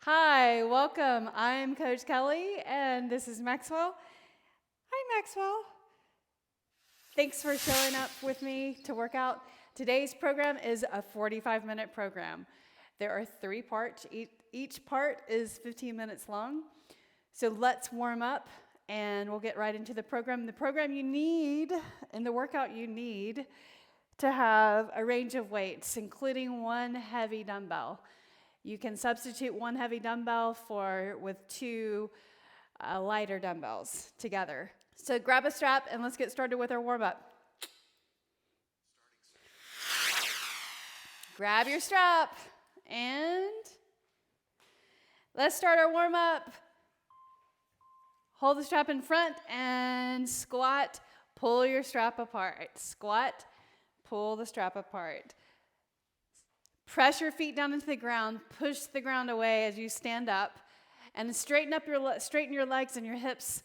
Hi, welcome. I'm Coach Kellie, and this is Maxwell. Hi, Maxwell. Thanks for showing up with me to work out. Today's program is a 45-minute program. There are 3 parts. Each part is 15 minutes long. So let's warm up, and we'll get right into the program. The program you need, and the workout you need, to have a range of weights, including 1 heavy dumbbell. You can substitute 1 heavy dumbbell with 2 lighter dumbbells together. So grab a strap and let's get started with our warm-up. Grab your strap and let's start our warm-up. Hold the strap in front and squat. Pull your strap apart. Squat, pull the strap apart. Press your feet down into the ground, push the ground away as you stand up, and straighten your legs and your hips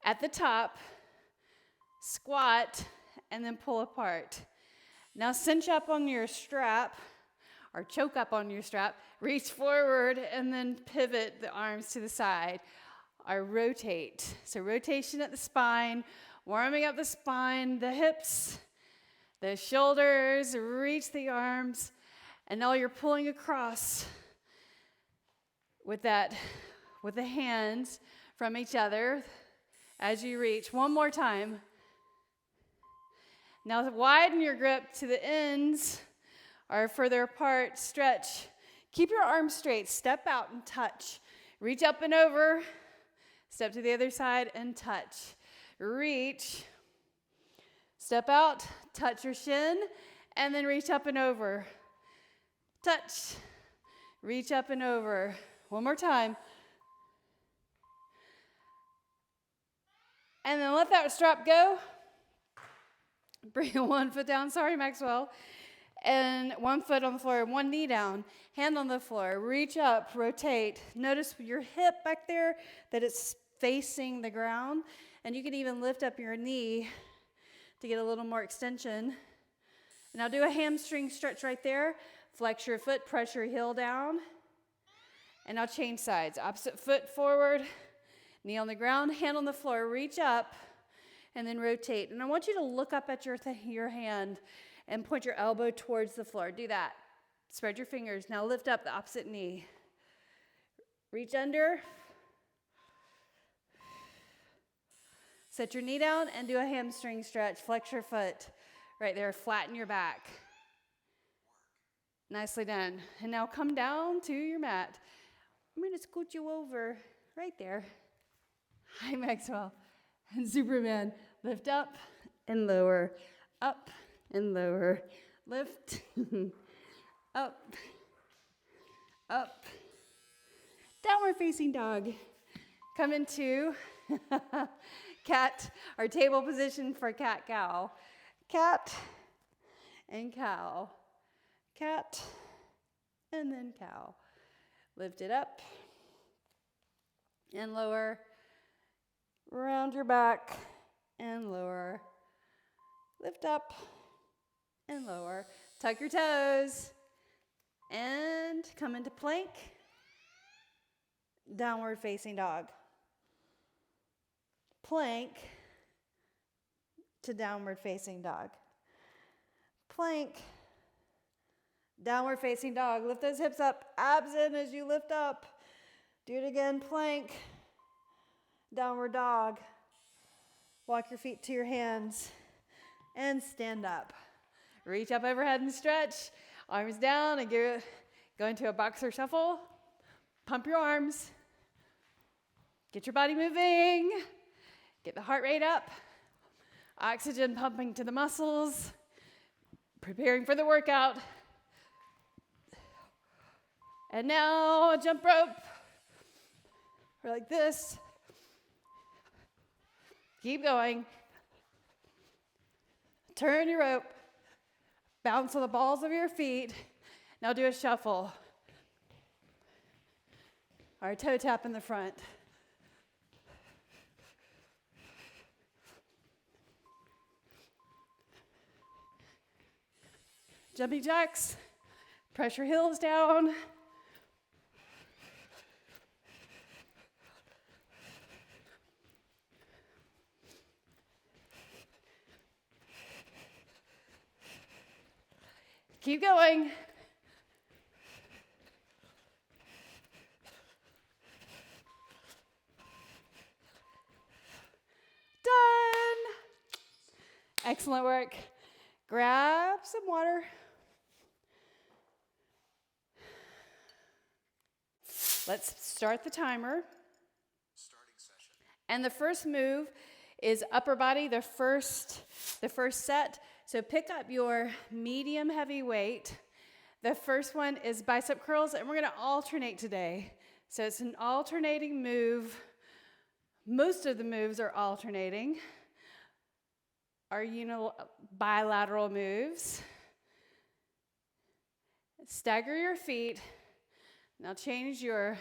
at the top, squat, and then pull apart. Now cinch up on your strap, or choke up on your strap, reach forward, and then pivot the arms to the side, or rotate. So rotation at the spine, warming up the spine, the hips, the shoulders, reach the arms. And now you're pulling across with the hands from each other as you reach. One more time. Now widen your grip to the ends or further apart. Stretch. Keep your arms straight. Step out and touch. Reach up and over. Step to the other side and touch. Reach. Step out. Touch your shin. And then reach up and over. Touch, reach up and over. One more time. And then let that strap go. Bring 1 foot down, sorry Maxwell. And 1 foot on the floor, 1 knee down, hand on the floor. Reach up, rotate. Notice your hip back there, that it's facing the ground. And you can even lift up your knee to get a little more extension. Now do a hamstring stretch right there. Flex your foot, press your heel down. And now change sides. Opposite foot forward, knee on the ground, hand on the floor. Reach up and then rotate. And I want you to look up at your hand and point your elbow towards the floor. Do that. Spread your fingers. Now lift up the opposite knee. Reach under. Set your knee down and do a hamstring stretch. Flex your foot right there. Flatten your back. Nicely done. And now come down to your mat. I'm going to scoot you over right there. Hi, Maxwell. And Superman. Lift up and lower. Up and lower. Lift. Up. Up. Downward facing dog. Come into cat, or table position for cat-cow. Cat and cow. Cat, and then cow. Lift it up and lower. Round your back and lower. Lift up and lower. Tuck your toes and come into plank. Downward facing dog. Plank to downward facing dog. Plank. Downward facing dog. Lift those hips up. Abs in as you lift up. Do it again. Plank. Downward dog. Walk your feet to your hands. And stand up. Reach up overhead and stretch. Arms down and go into a boxer shuffle. Pump your arms. Get your body moving. Get the heart rate up. Oxygen pumping to the muscles. Preparing for the workout. And now a jump rope, or like this. Keep going. Turn your rope. Bounce on the balls of your feet. Now do a shuffle. Or a toe tap in the front. Jumping jacks. Press your heels down. Keep going. Done. Excellent work. Grab some water. Let's start the timer. Starting session. And the first move is upper body, the first set. So pick up your medium heavy weight. The first one is bicep curls, and we're going to alternate today. So it's an alternating move. Most of the moves are alternating. Our bilateral moves. Stagger your feet. Now change your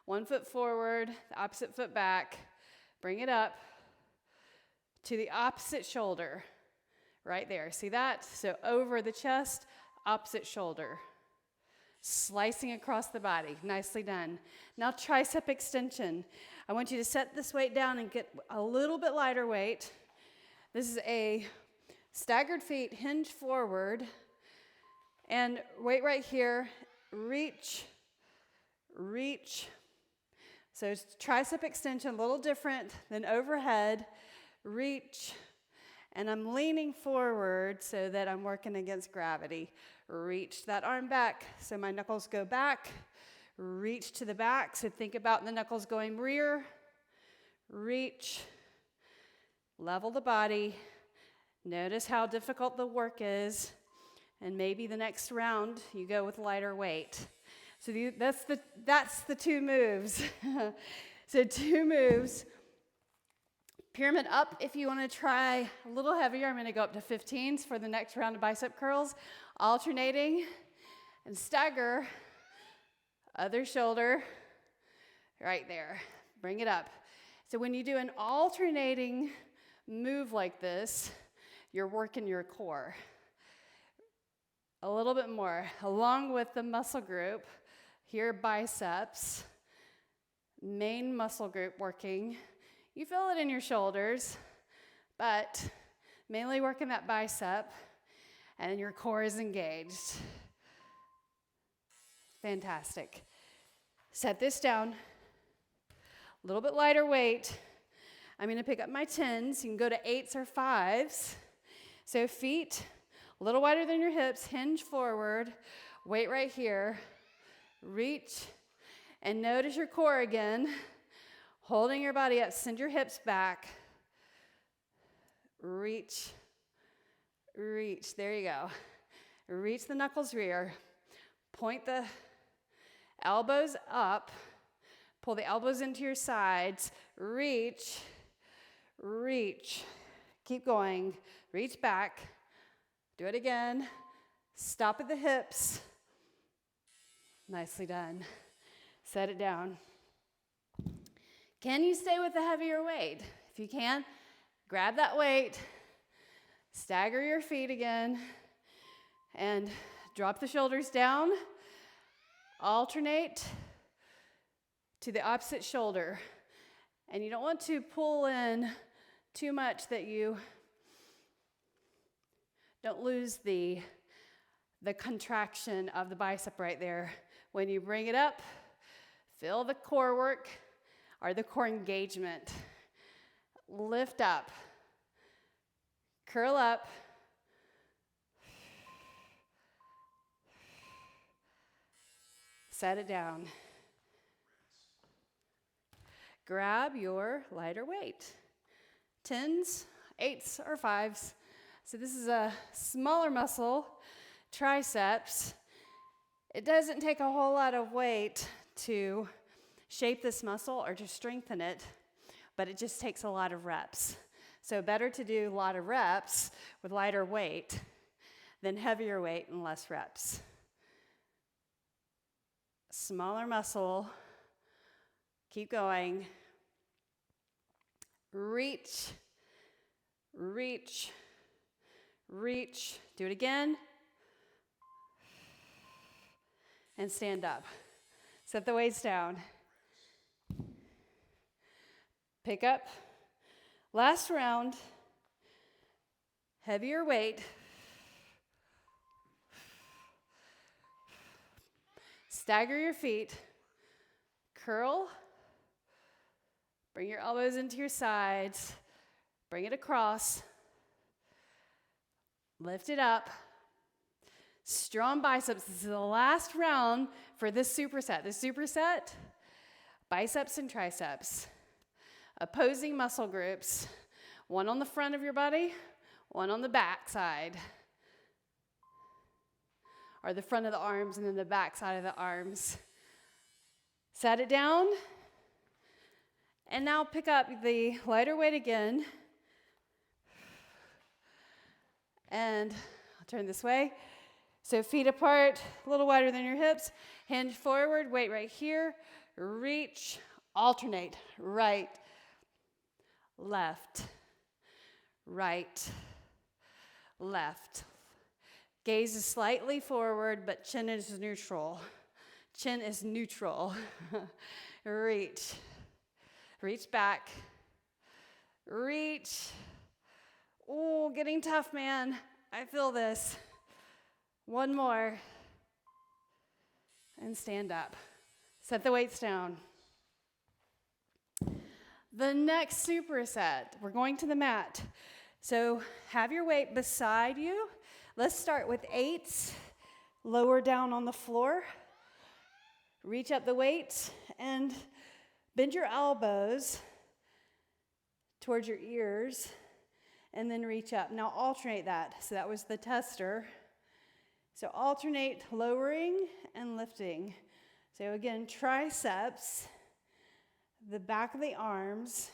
one foot forward, the opposite foot back. Bring it up to the opposite shoulder. Right there. See that? So over the chest, opposite shoulder. Slicing across the body. Nicely done. Now tricep extension. I want you to set this weight down and get a little bit lighter weight. This is a staggered feet, hinge forward, and weight right here. Reach. So it's tricep extension, a little different than overhead. Reach. And I'm leaning forward so that I'm working against gravity. Reach that arm back so my knuckles go back. Reach to the back, so think about the knuckles going rear. Reach. Level the body. Notice how difficult the work is. And maybe the next round you go with lighter weight. So that's the two moves. So 2 moves. Pyramid up if you want to try a little heavier. I'm going to go up to 15s for the next round of bicep curls. Alternating and stagger. Other shoulder. Right there. Bring it up. So when you do an alternating move like this, you're working your core. A little bit more. Along with the muscle group. Here, biceps. Main muscle group working. You feel it in your shoulders, but mainly working that bicep, and your core is engaged. Fantastic. Set this down. A little bit lighter weight. I'm going to pick up my 10s. You can go to 8s or 5s. So feet a little wider than your hips, hinge forward, weight right here. Reach, and notice your core again. Holding your body up, send your hips back. Reach. There you go. Reach the knuckles rear. Point the elbows up. Pull the elbows into your sides. Reach. Keep going. Reach back. Do it again. Stop at the hips. Nicely done. Set it down. Can you stay with the heavier weight? If you can, grab that weight, stagger your feet again, and drop the shoulders down. Alternate to the opposite shoulder. And you don't want to pull in too much that you don't lose the contraction of the bicep right there. When you bring it up, feel the core work or the core engagement. Lift up. Curl up. Set it down. Grab your lighter weight. 10s, 8s, or 5s. So this is a smaller muscle, triceps. It doesn't take a whole lot of weight to shape this muscle or to strengthen it, but it just takes a lot of reps. So better to do a lot of reps with lighter weight than heavier weight and less reps. Smaller muscle. Keep going. Reach. Do it again. And stand up. Set the weights down. Pick up. Last round. Heavier weight. Stagger your feet. Curl. Bring your elbows into your sides. Bring it across. Lift it up. Strong biceps. This is the last round for this superset. This superset, biceps and triceps. Opposing muscle groups. One on the front of your body, one on the back side. Or the front of the arms and then the back side of the arms. Set it down. And now pick up the lighter weight again. And I'll turn this way. So feet apart, a little wider than your hips. Hinge forward, weight right here. Reach, alternate. Right, left, right, left. Gaze is slightly forward, but chin is neutral. Chin is neutral. Reach. Reach back. Reach. Oh, getting tough, man. I feel this. One more. And stand up. Set the weights down. The next superset, we're going to the mat. So have your weight beside you. Let's start with 8s. Lower down on the floor. Reach up the weights and bend your elbows towards your ears and then reach up. Now alternate that. So that was the tester. So alternate lowering and lifting. So again, triceps, the back of the arms.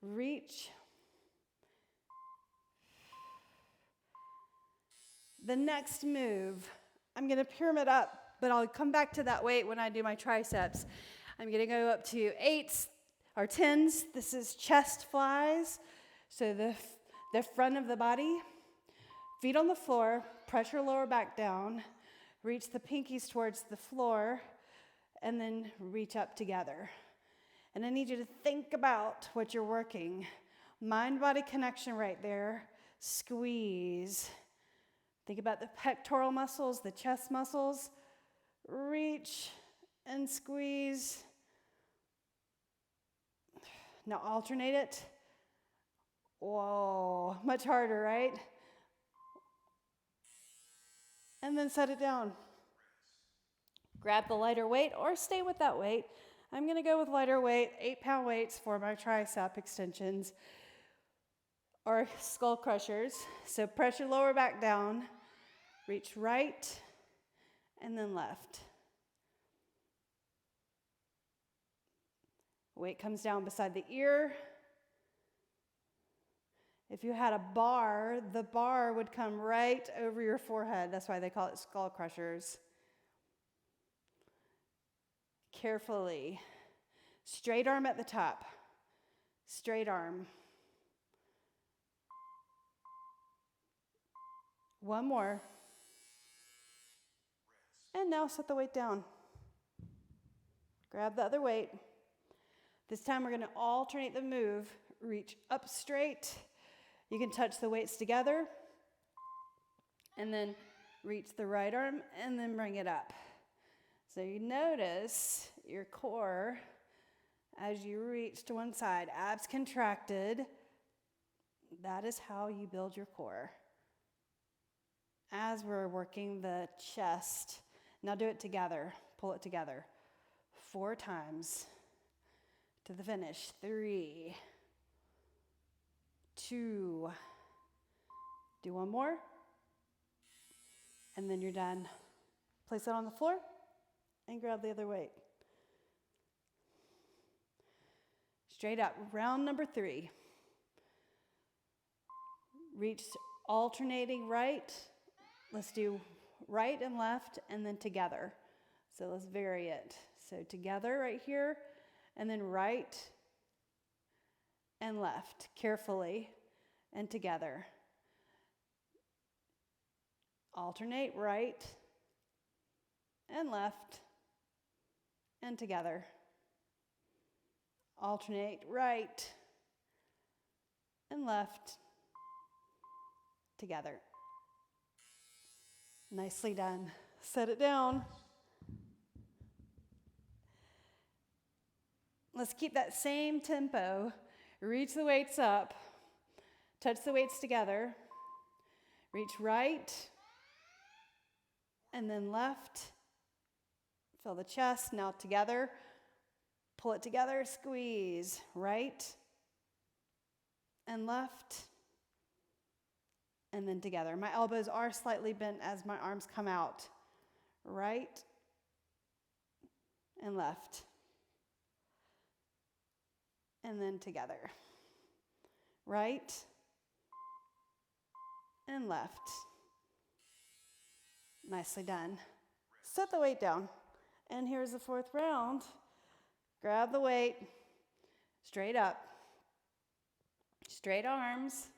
Reach. The next move, I'm going to pyramid up, but I'll come back to that weight when I do my triceps. I'm going to go up to 8s or 10s. This is chest flies. So the front of the body, feet on the floor, pressure lower back down, reach the pinkies towards the floor, and then reach up together. And I need you to think about what you're working. Mind-body connection right there. Squeeze. Think about the pectoral muscles, the chest muscles. Reach and squeeze. Now alternate it. Whoa, much harder, right? And then set it down. Grab the lighter weight or stay with that weight. I'm going to go with lighter weight, 8-pound weights for my tricep extensions or skull crushers. So pressure lower back down, reach right and then left. Weight comes down beside the ear. If you had a bar, the bar would come right over your forehead. That's why they call it skull crushers. Carefully. Straight arm at the top. Straight arm. One more. And now set the weight down. Grab the other weight. This time we're going to alternate the move. Reach up straight. You can touch the weights together. And then reach the right arm and then bring it up. So you notice your core as you reach to one side. Abs contracted. That is how you build your core. As we're working the chest. Now do it together. Pull it together. 4 times. To the finish. 3. 2. Do one more. And then you're done. Place it on the floor and grab the other weight. Straight up. Round number 3. Reach alternating right. Let's do right and left and then together. So let's vary it. So together right here and then right and left carefully and together. Alternate right and left and together. Alternate right and left together. Nicely done. Set it down. Let's keep that same tempo. Reach the weights up. Touch the weights together. Reach right and then left. Feel the chest. Now together. Pull it together. Squeeze. Right and left. And then together. My elbows are slightly bent as my arms come out. Right and left. And then together. Right and left. Nicely done. Set the weight down. And here's the fourth round. Grab the weight. Straight up. Straight arms.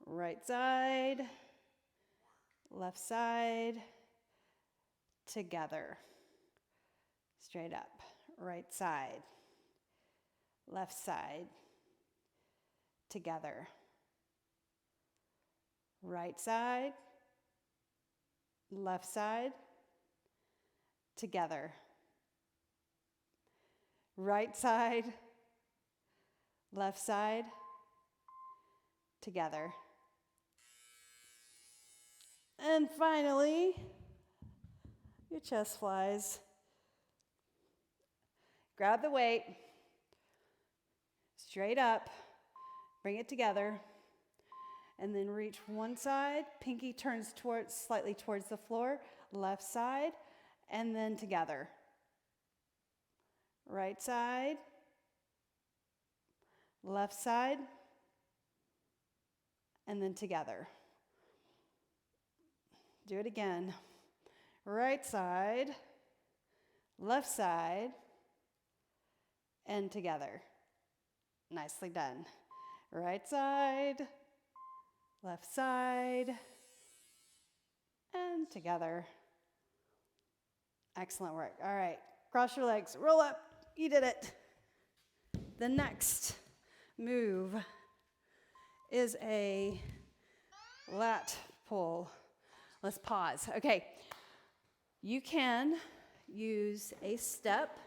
Right side. Left side. Together. Straight up. Right side. Left side. Together. Right side. Left side. Together. Right side. Left side. Together. And finally, your chest flies. Grab the weight. Straight up. Bring it together. And then reach one side. Pinky turns slightly towards the floor. Left side. And then together. Right side. Left side. And then together. Do it again. Right side. Left side. And together. Nicely done. Right side. Left side. And together. Excellent work. All right. Cross your legs. Roll up. You did it. The next move is a lat pull. Let's pause. Okay. You can use a step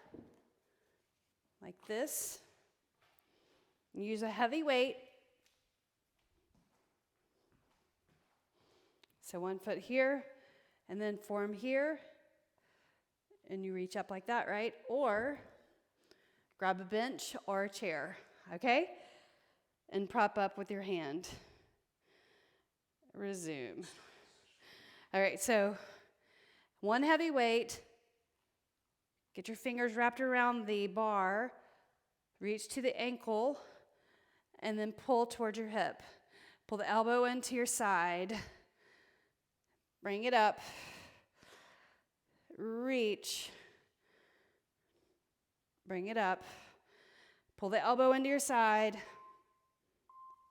like this. Use a heavy weight. So 1 foot here, and then form here, and you reach up like that, right? Or grab a bench or a chair, okay? And prop up with your hand. Resume. All right, so one heavy weight. Get your fingers wrapped around the bar. Reach to the ankle, and then pull towards your hip. Pull the elbow into your side. Bring it up. Reach. Bring it up. Pull the elbow into your side.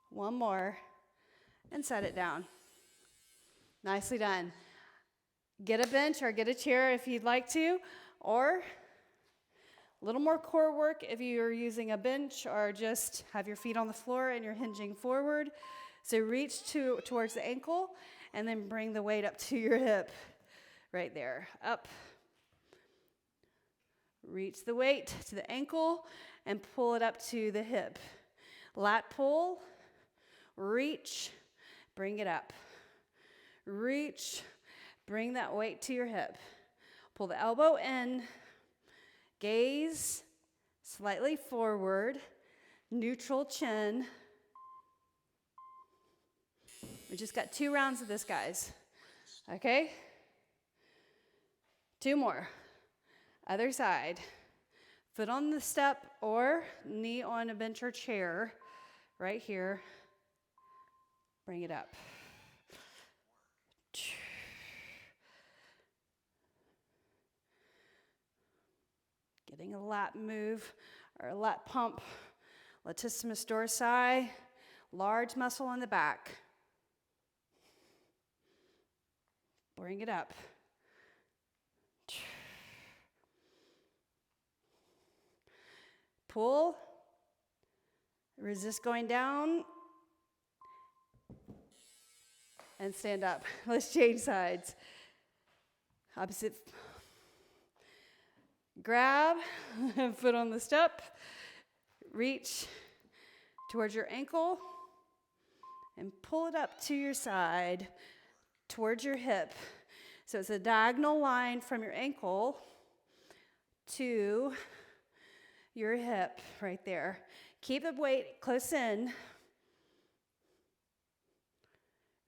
One more. And set it down. Nicely done. Get a bench or get a chair if you'd like to. Or a little more core work if you're using a bench or just have your feet on the floor and you're hinging forward. So reach towards the ankle and then bring the weight up to your hip. Right there. Up. Reach the weight to the ankle and pull it up to the hip. Lat pull. Reach. Bring it up. Reach. Bring that weight to your hip. Pull the elbow in. Gaze slightly forward. Neutral chin. We just got 2 rounds of this, guys. Okay? 2 more. Other side. Foot on the step or knee on a bench or chair. Right here. Bring it up. Getting a lat move or a lat pump. Latissimus dorsi. Large muscle in the back. Bring it up. Pull. Resist going down. and stand up. Let's change sides. Opposite. Grab, foot on the step, reach towards your ankle, and pull it up to your side, towards your hip. So it's a diagonal line from your ankle to your hip right there. Keep the weight close in.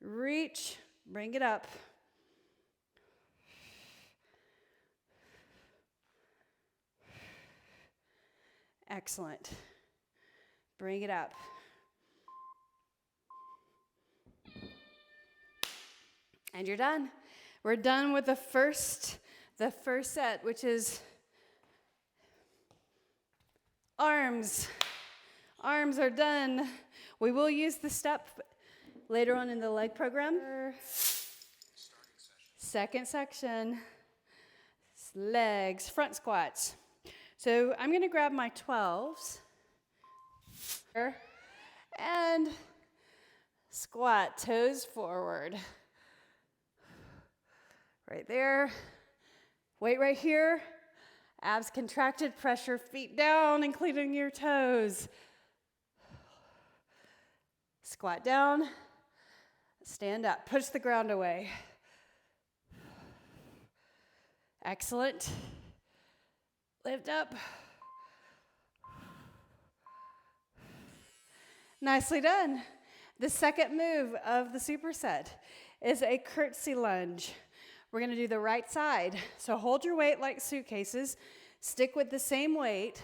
Reach, bring it up. Excellent. Bring it up. And you're done. We're done with the first set, which is arms. Arms are done. We will use the step later on in the leg program. Second section, legs, front squats. So I'm going to grab my 12s and squat, toes forward. Right there. Weight right here. Abs contracted, pressure feet down, including your toes. Squat down, stand up, push the ground away. Excellent. Lift up. Nicely done. The second move of the superset is a curtsy lunge. We're going to do the right side. So hold your weight like suitcases. Stick with the same weight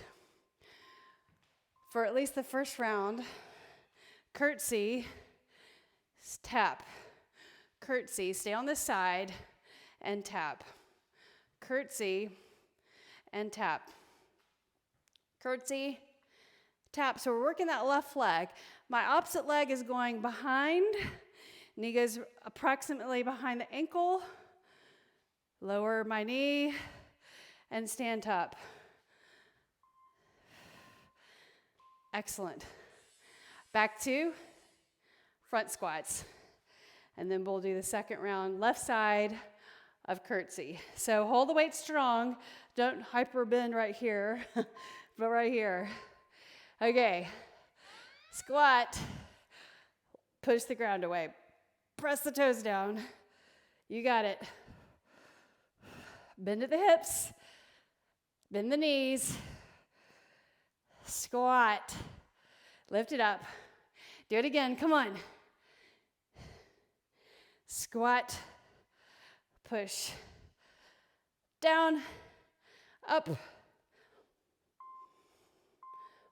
for at least the first round. Curtsy, tap. Curtsy, stay on the side and tap. Curtsy and tap. Curtsy, tap. So we're working that left leg. My opposite leg is going behind. Knee goes approximately behind the ankle. Lower my knee and stand up. Excellent. Back to front squats. And then we'll do the second round, left side of curtsy. So hold the weight strong. Don't hyper bend right here, but right here. Okay. Squat. Push the ground away. Press the toes down. You got it. Bend at the hips. Bend the knees. Squat. Lift it up. Do it again. Come on. Squat. Push. Down. Up.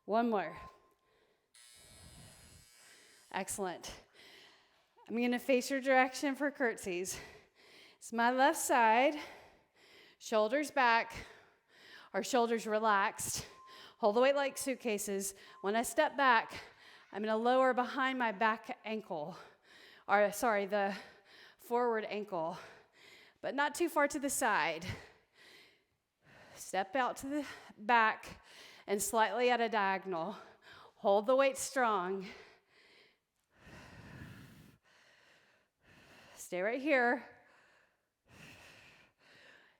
One more. Excellent. I'm going to face your direction for curtsies. It's my left side. Shoulders back. Our shoulders relaxed. Hold the weight like suitcases. When I step back, I'm going to lower behind my back ankle. The forward ankle. But not too far to the side. Step out to the back and slightly at a diagonal. Hold the weight strong. Stay right here.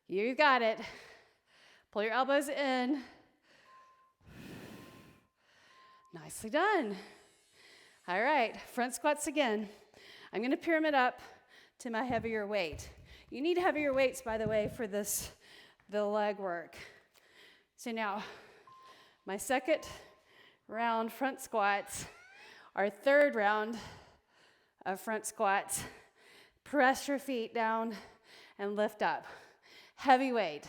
You got it. Pull your elbows in. Nicely done. All right, front squats again. I'm going to pyramid up to my heavier weight. You need heavier weights, by the way, for the leg work. So now, my second round front squats, our third round of front squats. Press your feet down and lift up. Heavy weight.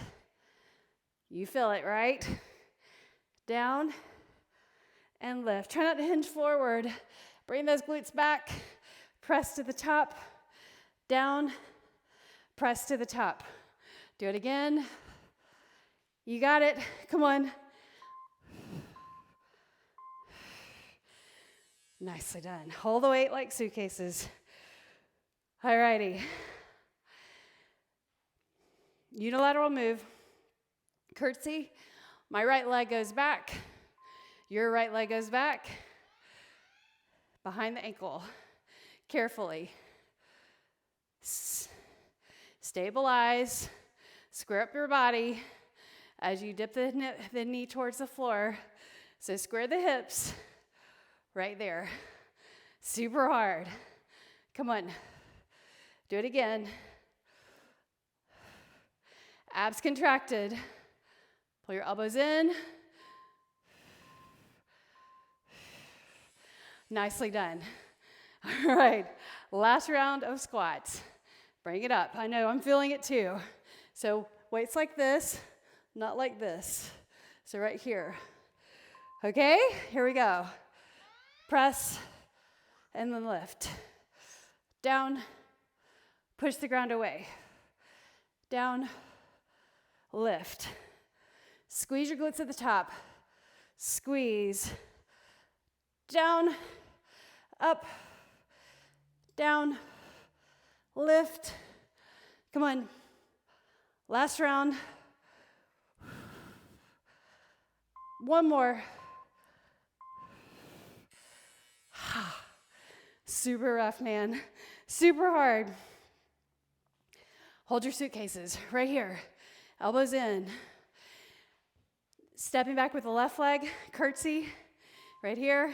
You feel it, right? Down and lift. Try not to hinge forward. Bring those glutes back. Press to the top. Down. Press to the top. Do it again. You got it. Come on. Nicely done. Hold the weight like suitcases. All righty. Unilateral move. Curtsy. My right leg goes back. Your right leg goes back. Behind the ankle. Carefully. Stabilize. Square up your body as you dip the knee towards the floor. So square the hips right there. Super hard. Come on. Do it again. Abs contracted. Pull your elbows in. Nicely done. All right, last round of squats. Bring it up. I know, I'm feeling it too. So weights like this, not like this. So right here. Okay, here we go. Press and then lift. Down, push the ground away. Down, lift. Squeeze your glutes at the top. Squeeze. Down, up, down, lift. Come on. Last round. One more. Super rough, man. Super hard. Hold your suitcases right here. Elbows in. Stepping back with the left leg, curtsy, right here,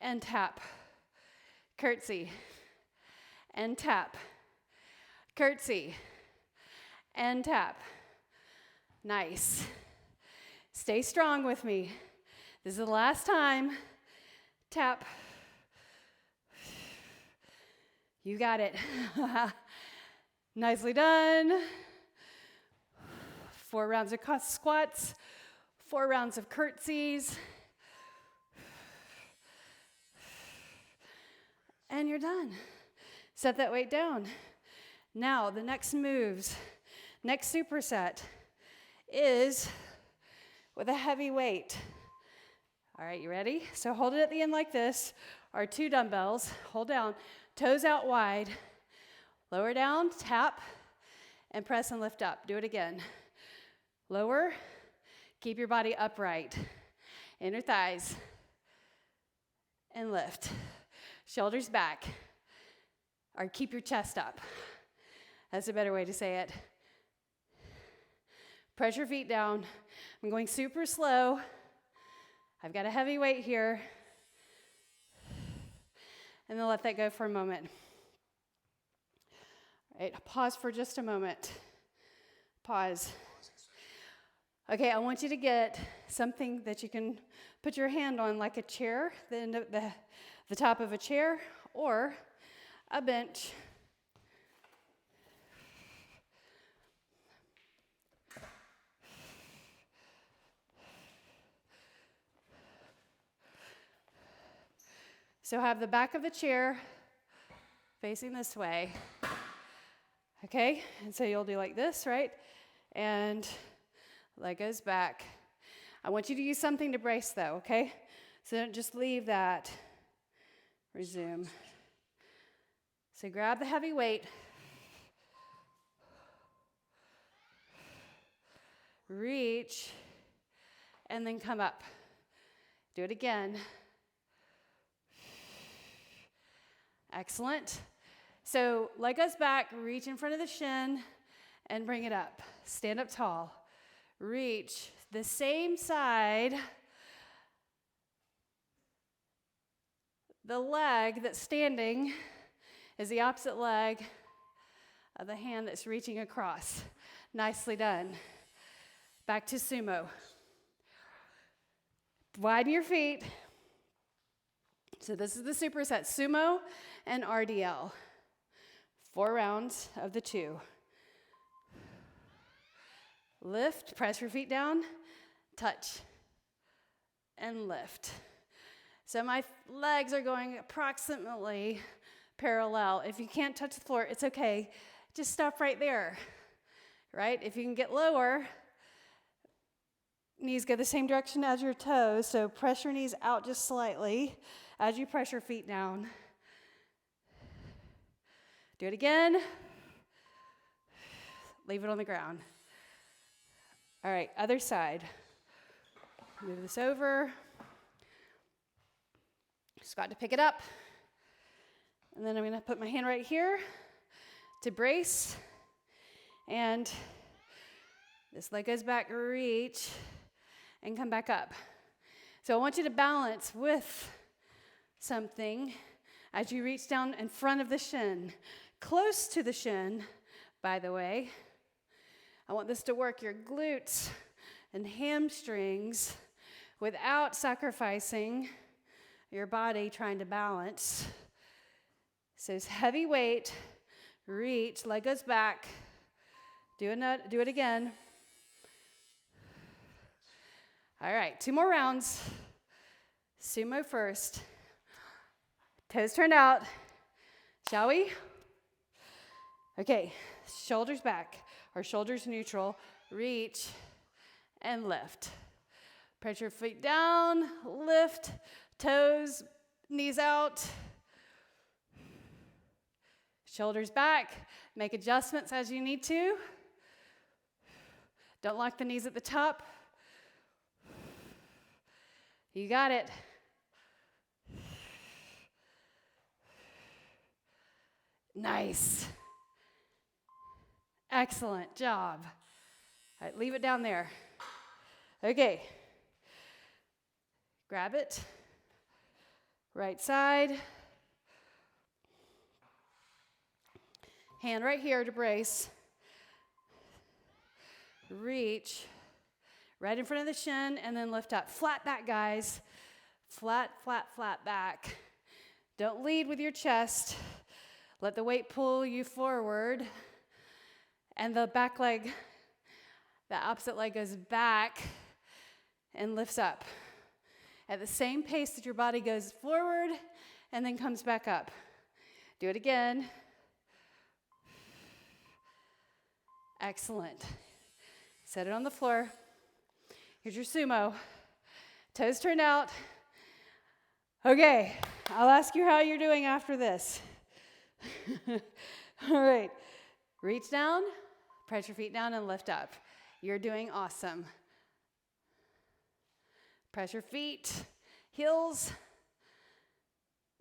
and tap. Curtsy, and tap. Curtsy, and tap. Nice. Stay strong with me. This is the last time. Tap. You got it. Nicely done. 4 rounds of squats, 4 rounds of curtsies. And you're done. Set that weight down. Now, the next moves, next superset is with a heavy weight. All right, you ready? So hold it at the end like this. Our 2 dumbbells. Hold down. Toes out wide. Lower down, tap, and press and lift up. Do it again. Lower. Keep your body upright. Inner thighs. And lift. Shoulders back. Or keep your chest up. That's a better way to say it. Press your feet down. I'm going super slow. I've got a heavy weight here. And then let that go for a moment. All right, pause for just a moment. Pause. Okay, I want you to get something that you can put your hand on, like a chair, the top of a chair, or a bench. So have the back of the chair facing this way. Okay, and so you'll do like this, right? And leg goes back. I want you to use something to brace though, okay? So don't just leave that. Resume. So grab the heavy weight. Reach. And then come up. Do it again. Excellent. So leg goes back, reach in front of the shin, and bring it up. Stand up tall. Reach the same side. The leg that's standing is the opposite leg of the hand that's reaching across. Nicely done. Back to sumo. Widen your feet. So this is the superset, sumo and RDL. 4 rounds of the 2. Lift, press your feet down, touch, and lift. So my legs are going approximately parallel. If you can't touch the floor, it's okay. Just stop right there, right? If you can get lower, knees go the same direction as your toes, so press your knees out just slightly as you press your feet down. Do it again. Leave it on the ground. All right, other side. Move this over. Just got to pick it up. And then I'm going to put my hand right here to brace And this leg goes back, reach, and come back up. So I want you to balance with something as you reach down in front of the shin, close to the shin, by the way. I want this to work your glutes and hamstrings without sacrificing your body trying to balance. So it's heavy weight, reach, leg goes back. Do it again. All right, 2 more rounds. Sumo first. Toes turned out. Shall we? Okay, shoulders back, or shoulders neutral. Reach and lift. Press your feet down, lift, toes, knees out. Shoulders back. Make adjustments as you need to. Don't lock the knees at the top. You got it. Nice. Excellent job. All right, leave it down there. Okay. Grab it. Right side. Hand right here to brace. Reach. Right in front of the shin, and then lift up. Flat back, guys. Flat, flat, flat back. Don't lead with your chest. Let the weight pull you forward. And the back leg, the opposite leg goes back and lifts up. At the same pace that your body goes forward and then comes back up. Do it again. Excellent. Set it on the floor. Here's your sumo. Toes turned out. Okay, I'll ask you how you're doing after this. All right, reach down, press your feet down and lift up. You're doing awesome. Press your feet, heels,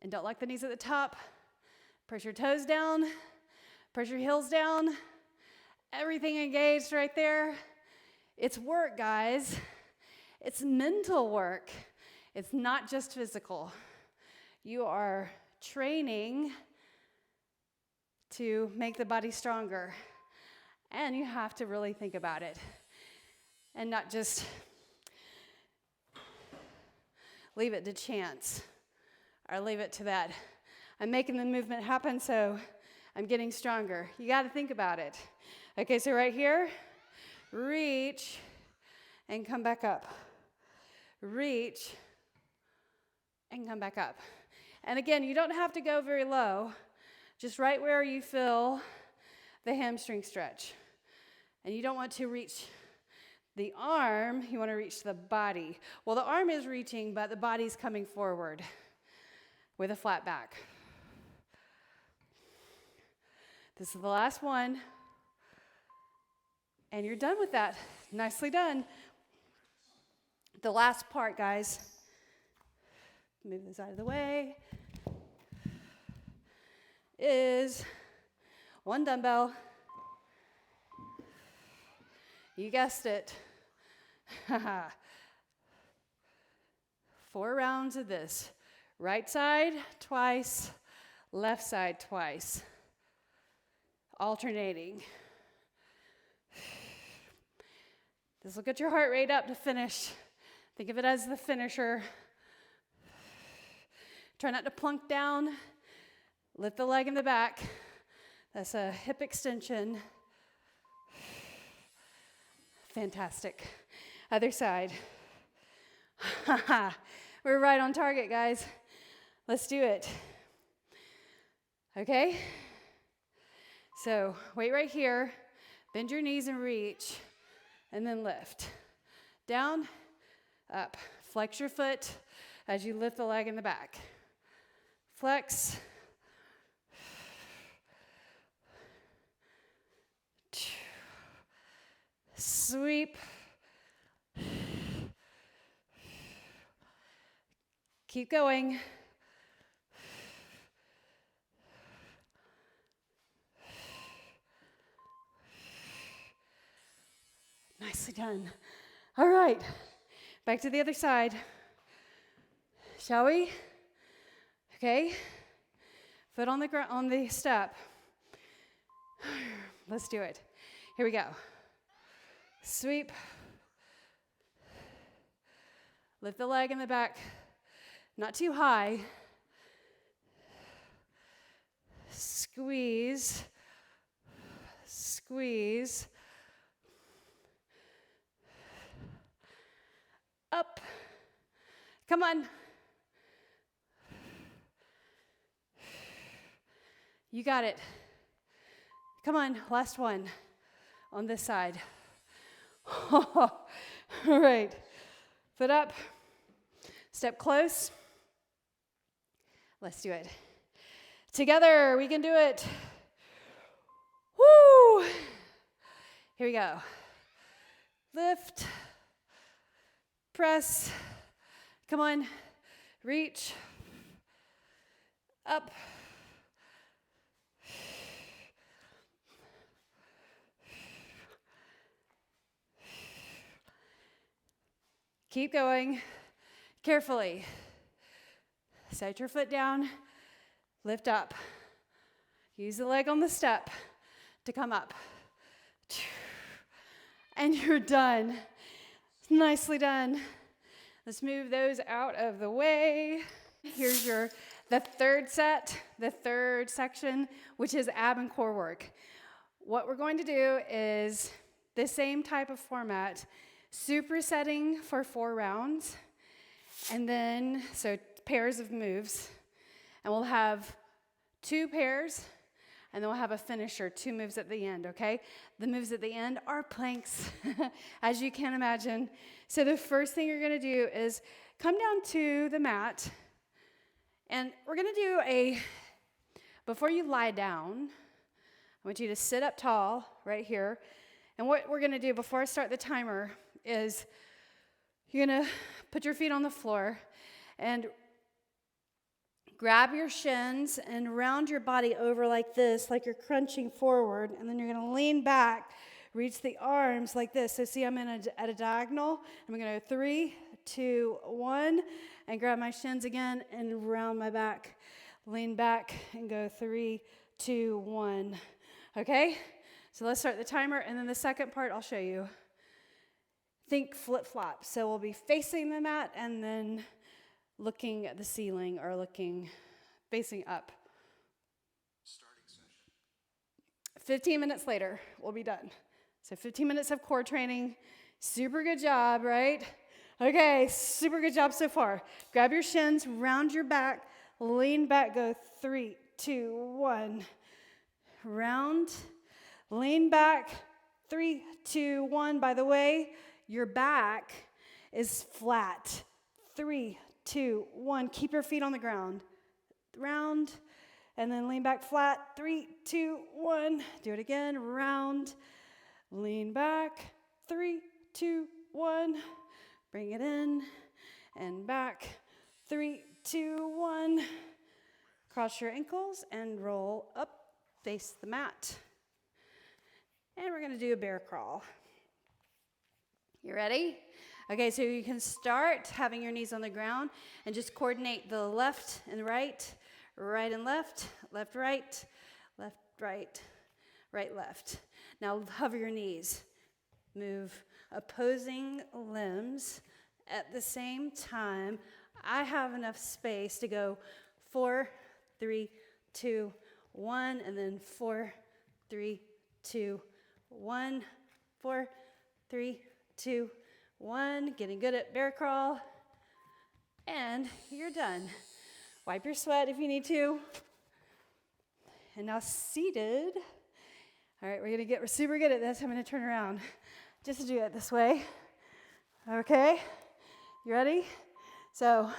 and don't lock the knees at the top. Press your toes down, press your heels down. Everything engaged right there. It's work, guys. It's mental work. It's not just physical. You are training to make the body stronger. And you have to really think about it and not just leave it to chance or leave it to that. I'm making the movement happen, so I'm getting stronger. You got to think about it. Okay, so right here, reach and come back up. Reach and come back up. And again, you don't have to go very low, just right where you feel the hamstring stretch. And you don't want to reach the arm, you want to reach the body. Well, the arm is reaching, but the body's coming forward with a flat back. This is the last one. And you're done with that. Nicely done. The last part, guys. Move this out of the way. Is 1 dumbbell. You guessed it. 4 rounds of this. Right side twice, left side twice. Alternating. This will get your heart rate up to finish. Think of it as the finisher. Try not to plunk down. Lift the leg in the back. That's a hip extension. Fantastic. Other side. We're right on target, guys. Let's do it. Okay? So, weight right here. Bend your knees and reach. And then lift. Down, up. Flex your foot as you lift the leg in the back. Flex. Sweep. Keep going. Nicely done. All right, back to the other side. Shall we? Okay. Foot on the ground, on the step. Let's do it. Here we go. Sweep. Lift the leg in the back, not too high. Squeeze. Squeeze. Up. Come on. You got it. Come on, last one on this side. All right. Foot up. Step close. Let's do it. Together, we can do it. Woo! Here we go. Lift. Press. Come on. Reach. Up. Keep going. Carefully. Set your foot down. Lift up. Use the leg on the step to come up. And you're done. Nicely done. Let's move those out of the way. Here's the third set, the third section, which is ab and core work. What we're going to do is the same type of format, supersetting for 4 rounds, and then, so pairs of moves, and we'll have 2 pairs, and then we'll have a finisher, 2 moves at the end, okay? The moves at the end are planks, as you can imagine. So the first thing you're gonna do is come down to the mat, and we're gonna do before you lie down, I want you to sit up tall right here. And what we're gonna do before I start the timer is you're gonna put your feet on the floor and grab your shins and round your body over like this, like you're crunching forward, and then you're gonna lean back, reach the arms like this. So see, I'm at a diagonal. I'm gonna go 3, 2, 1, and grab my shins again and round my back. Lean back and go 3, 2, 1. Okay? So let's start the timer, and then the second part I'll show you. Think flip-flop. So we'll be facing the mat and then looking at the ceiling or facing up. Starting session. 15 minutes later, we'll be done. So 15 minutes of core training. Super good job, right? Okay, super good job so far. Grab your shins, round your back, lean back, go 3, 2, 1. Round, lean back, 3, 2, 1. By the way, your back is flat. 3, 2, 1. Keep your feet on the ground. Round, and then lean back flat. 3, 2, 1. Do it again. Round, lean back. 3, 2, 1. Bring it in and back. 3, 2, 1. Cross your ankles and roll up. Face the mat. And we're going to do a bear crawl. You ready? Okay, so you can start having your knees on the ground and just coordinate the left and right, right and left, left, right, right, right, left. Now hover your knees. Move opposing limbs at the same time. I have enough space to go 4, 3, 2, 1, and then 4, 3, 2, 1, 4, 3, 2, 1. Getting good at bear crawl. And you're done. Wipe your sweat if you need to. And now seated. All right, we're going to get super good at this. I'm going to turn around just to do it this way. Okay? You ready? So,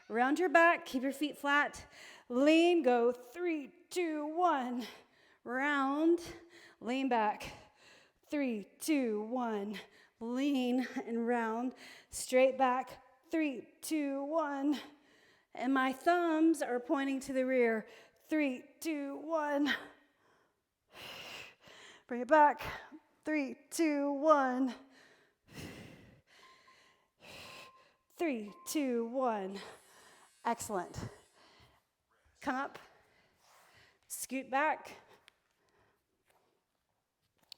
round your back, keep your feet flat. Lean, go 3, 2, 1. Round, lean back. 3, 2, 1. Lean and round. Straight back. 3, 2, 1. And my thumbs are pointing to the rear. 3, 2, 1. Bring it back. 3, 2, 1. 3, 2, 1. Excellent. Come up, scoot back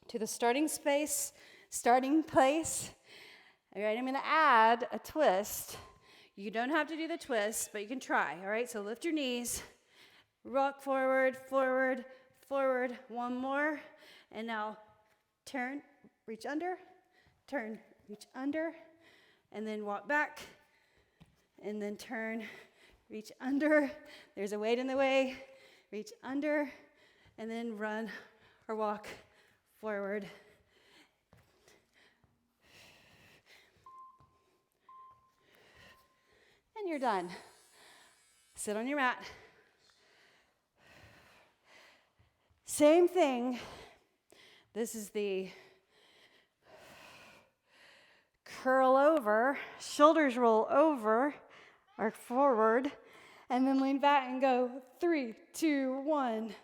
to the starting place. All right, I'm going to add a twist. You don't have to do the twist, but you can try. All right, so lift your knees, rock forward, forward, forward. One more, and now turn, reach under, turn, reach under, and then walk back, and then turn, reach under. There's a weight in the way. Reach under, and then run or walk forward. And you're done. Sit on your mat. Same thing. This is the curl over, shoulders roll over or forward, and then lean back and go 3, 2, 1.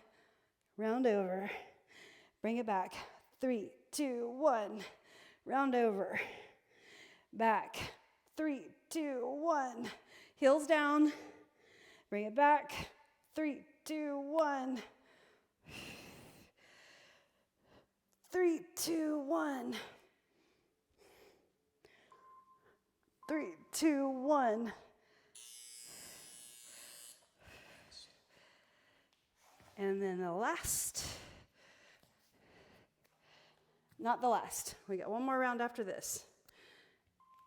Round over. Bring it back. 3, 2, 1. Round over. Back. 3, 2, 1. Heels down. Bring it back. 3, 2, 1. 3, 2, 1. 3, 2, 1. And then the last. Not the last. We got one more round after this.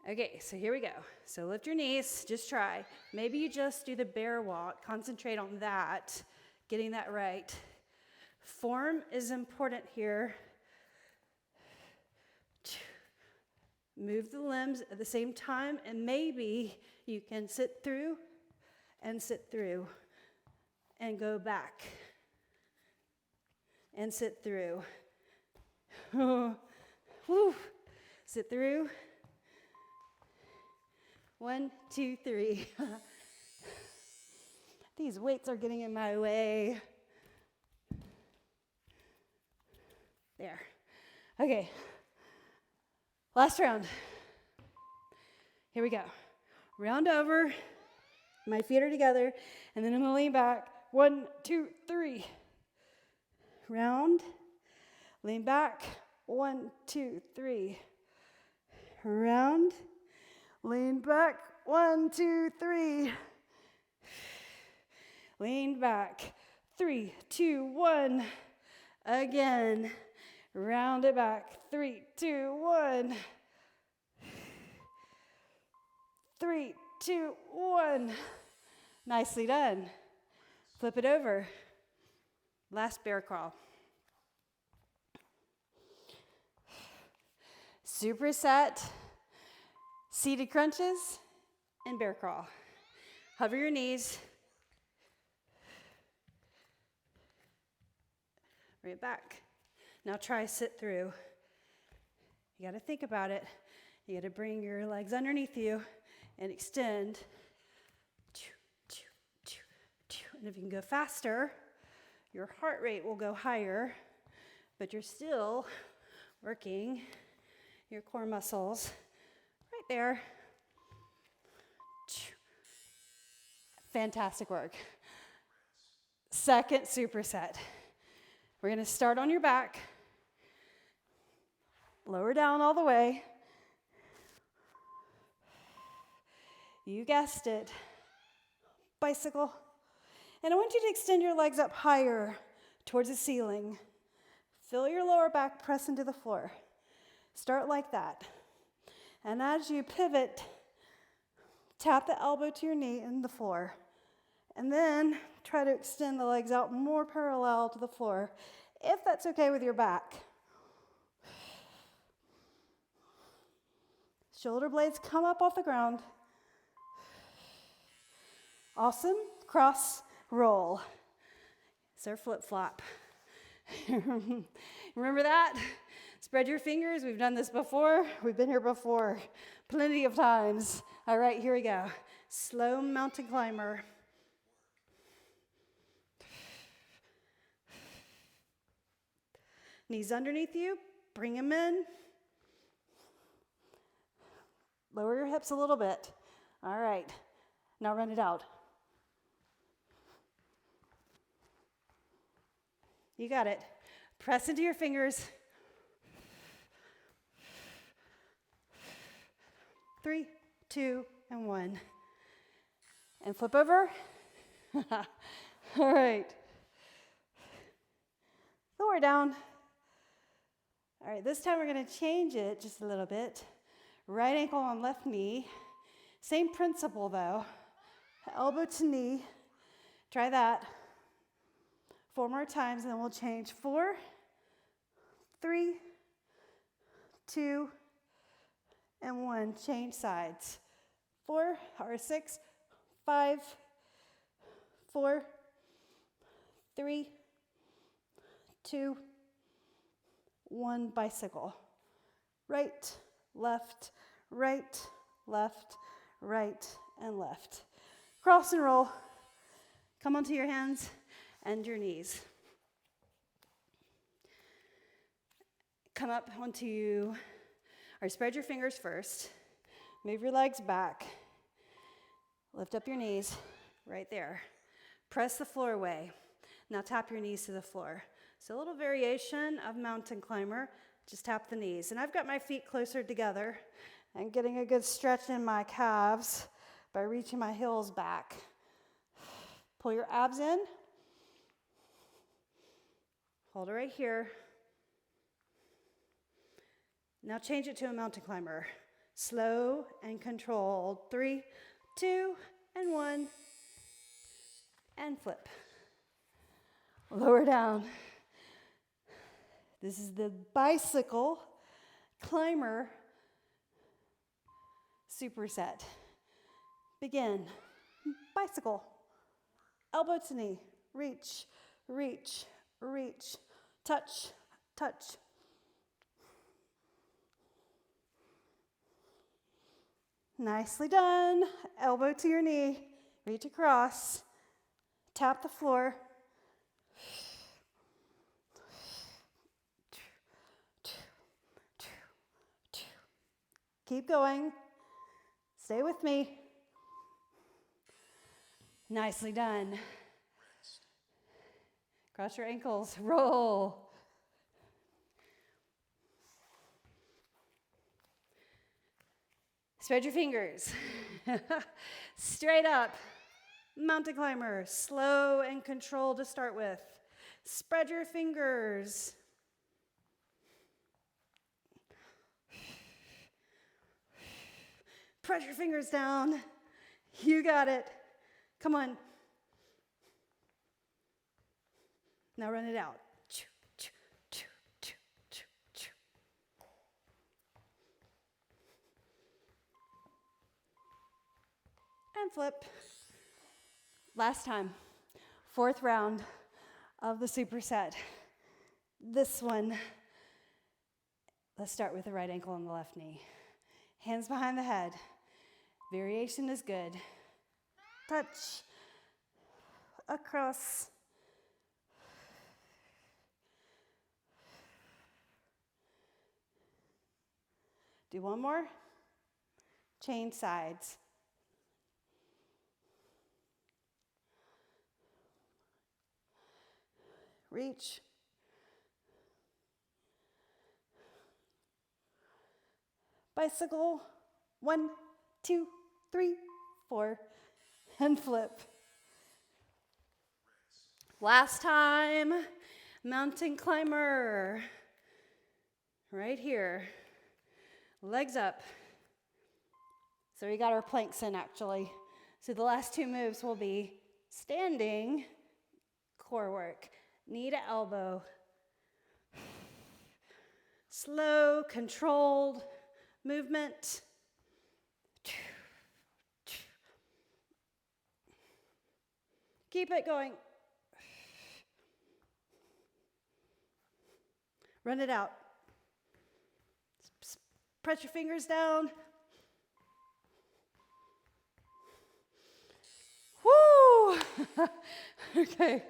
Okay, so here we go. So lift your knees, just try. Maybe you just do the bear walk. Concentrate on that, getting that right. Form is important here. Move the limbs at the same time, and maybe you can sit through, and go back, and sit through. Woo. Sit through. 1, 2, 3. These weights are getting in my way. There. Okay. Last round. Here we go. Round over. My feet are together. And then I'm going to lean back. 1, 2, 3. Round. Lean back. 1, 2, 3. Round. Lean back. 1, 2, 3. Lean back. 3, 2, 1. Again. Round it back. 3, 2, 1. 3, 2, 1. Nicely done. Flip it over. Last bear crawl. Superset, seated crunches, and bear crawl. Hover your knees. Bring it back. Now try sit through. You got to think about it. You got to bring your legs underneath you and extend. And if you can go faster, your heart rate will go higher, but you're still working your core muscles right there. Fantastic work. Second superset. We're going to start on your back. Lower down all the way. You guessed it. Bicycle. And I want you to extend your legs up higher towards the ceiling. Feel your lower back press into the floor. Start like that. And as you pivot, tap the elbow to your knee in the floor. And then try to extend the legs out more parallel to the floor, if that's okay with your back. Shoulder blades come up off the ground. Awesome. Cross roll. It's our flip-flop. Remember that? Spread your fingers. We've done this before. We've been here before plenty of times. All right, here we go. Slow mountain climber. Knees underneath you. Bring them in. Lower your hips a little bit. All right. Now run it out. You got it. Press into your fingers. 3, 2, and 1. And flip over. All right. Lower down. All right, this time we're going to change it just a little bit. Right ankle on left knee. Same principle though. Elbow to knee. Try that. 4 more times and then we'll change. 4, 3, 2, and 1. Change sides. 4 or 6, 5, 4, 3, 2, 1. Bicycle. Right, left, right, left, right, and left. Cross and roll. Come onto your hands and your knees. Come up onto, or spread your fingers first. Move your legs back. Lift up your knees right there. Press the floor away. Now tap your knees to the floor. So a little variation of mountain climber. Just tap the knees. And I've got my feet closer together and getting a good stretch in my calves by reaching my heels back. Pull your abs in. Hold it right here. Now change it to a mountain climber. Slow and controlled. 3, 2, and 1. And flip. Lower down. This is the bicycle climber superset. Begin. Bicycle. Elbow to knee. Reach, reach, reach. Touch, touch. Nicely done. Elbow to your knee. Reach across. Tap the floor. Keep going. Stay with me. Nicely done. Cross your ankles. Roll. Spread your fingers. Straight up. Mountain climber. Slow and controlled to start with. Spread your fingers. Press your fingers down. You got it. Come on. Now run it out. And flip. Last time. 4th round of the superset. This one. Let's start with the right ankle and the left knee. Hands behind the head. Variation is good. Touch. Across. Do one more. Change sides. Reach. Bicycle. 1, 2, 3, 4. And flip. Last time. Mountain climber. Right here. Legs up. So we got our planks in actually. So the last 2 moves will be standing, core work, knee to elbow. Slow, controlled movement. Keep it going. Run it out. Press your fingers down. Woo! Okay.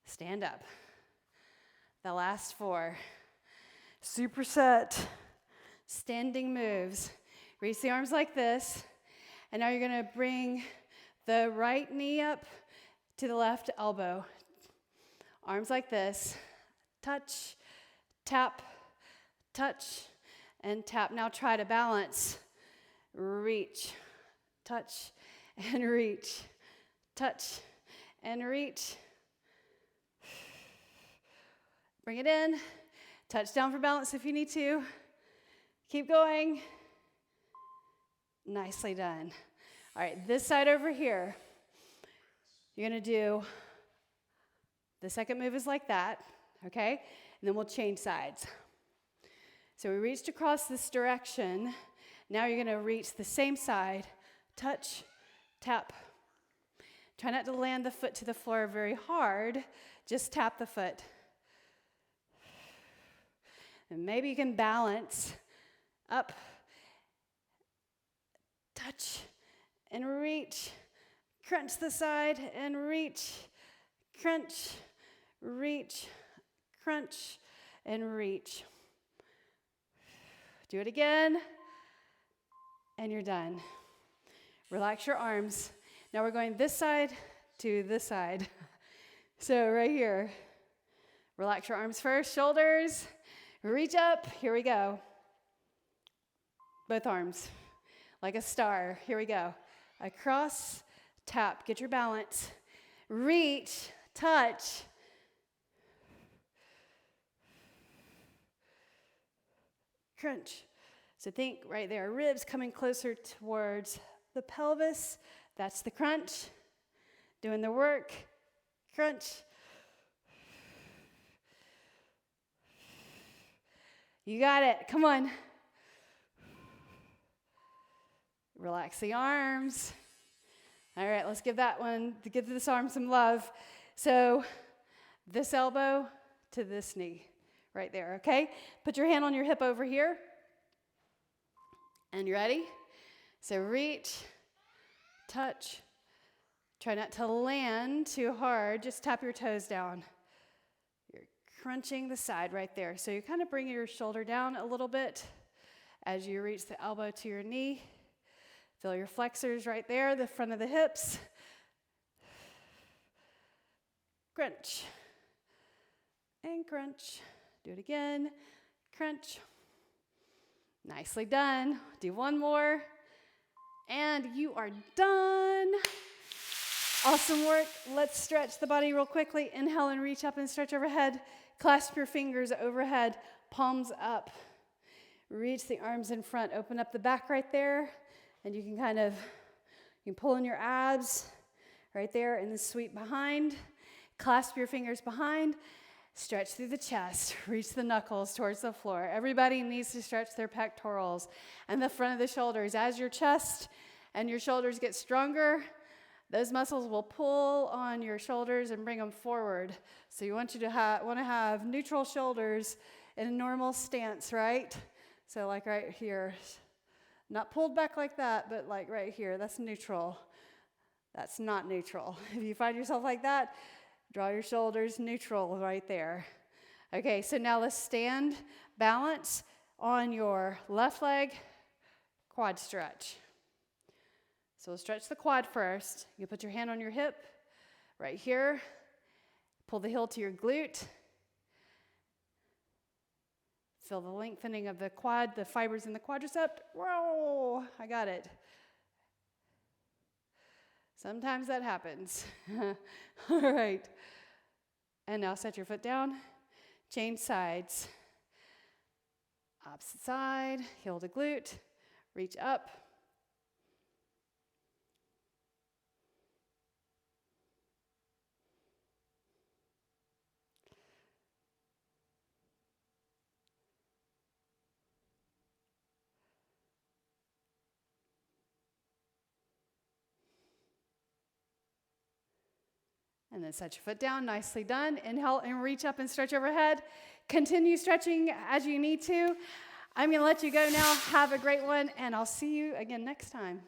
Stand up. The last 4. Superset standing moves. Reach the arms like this. And now you're going to bring the right knee up to the left elbow. Arms like this. Touch, tap, touch, and tap. Now try to balance. Reach, touch, and reach. Touch, and reach. Bring it in. Touch down for balance if you need to. Keep going. Nicely done. All right, this side over here. You're going to do, the second move is like that, okay? And then we'll change sides. So we reached across this direction. Now you're going to reach the same side. Touch, tap. Try not to land the foot to the floor very hard. Just tap the foot. And maybe you can balance up, touch, and reach. Crunch the side and reach. Crunch, reach, crunch, and reach. Do it again, and you're done. Relax your arms. Now we're going this side to this side. So right here, relax your arms first, shoulders, reach up, here we go. Both arms, like a star, here we go. Across, tap, get your balance. Reach, touch. Crunch. So think right there, ribs coming closer towards the pelvis. That's the crunch. Doing the work. Crunch. You got it. Come on. Relax the arms. All right, let's give this arm some love. So this elbow to this knee right there, okay? Put your hand on your hip over here. And you ready? So reach, touch. Try not to land too hard. Just tap your toes down. You're crunching the side right there. So you kind of bring your shoulder down a little bit as you reach the elbow to your knee. Feel your flexors right there, the front of the hips. Crunch. And crunch. Do it again. Crunch. Nicely done. Do one more. And you are done. Awesome work. Let's stretch the body real quickly. Inhale and reach up and stretch overhead. Clasp your fingers overhead, palms up. Reach the arms in front. Open up the back right there. And you can pull in your abs right there and then sweep behind. Clasp your fingers behind. Stretch through the chest. Reach the knuckles towards the floor. Everybody needs to stretch their pectorals and the front of the shoulders. As your chest and your shoulders get stronger, those muscles will pull on your shoulders and bring them forward. So you want to have neutral shoulders in a normal stance, right? So like right here. Not pulled back like that, but like right here. That's neutral. That's not neutral. If you find yourself like that, draw your shoulders neutral right there. Okay, so now let's stand, balance on your left leg, quad stretch. So we'll stretch the quad first. You put your hand on your hip right here. Pull the heel to your glute. Feel the lengthening of the quad, the fibers in the quadricep. Whoa, I got it. Sometimes that happens. All right. And now set your foot down. Change sides. Opposite side, heel to glute. Reach up. And then set your foot down, nicely done. Inhale and reach up and stretch overhead. Continue stretching as you need to. I'm gonna let you go now. Have a great one, and I'll see you again next time.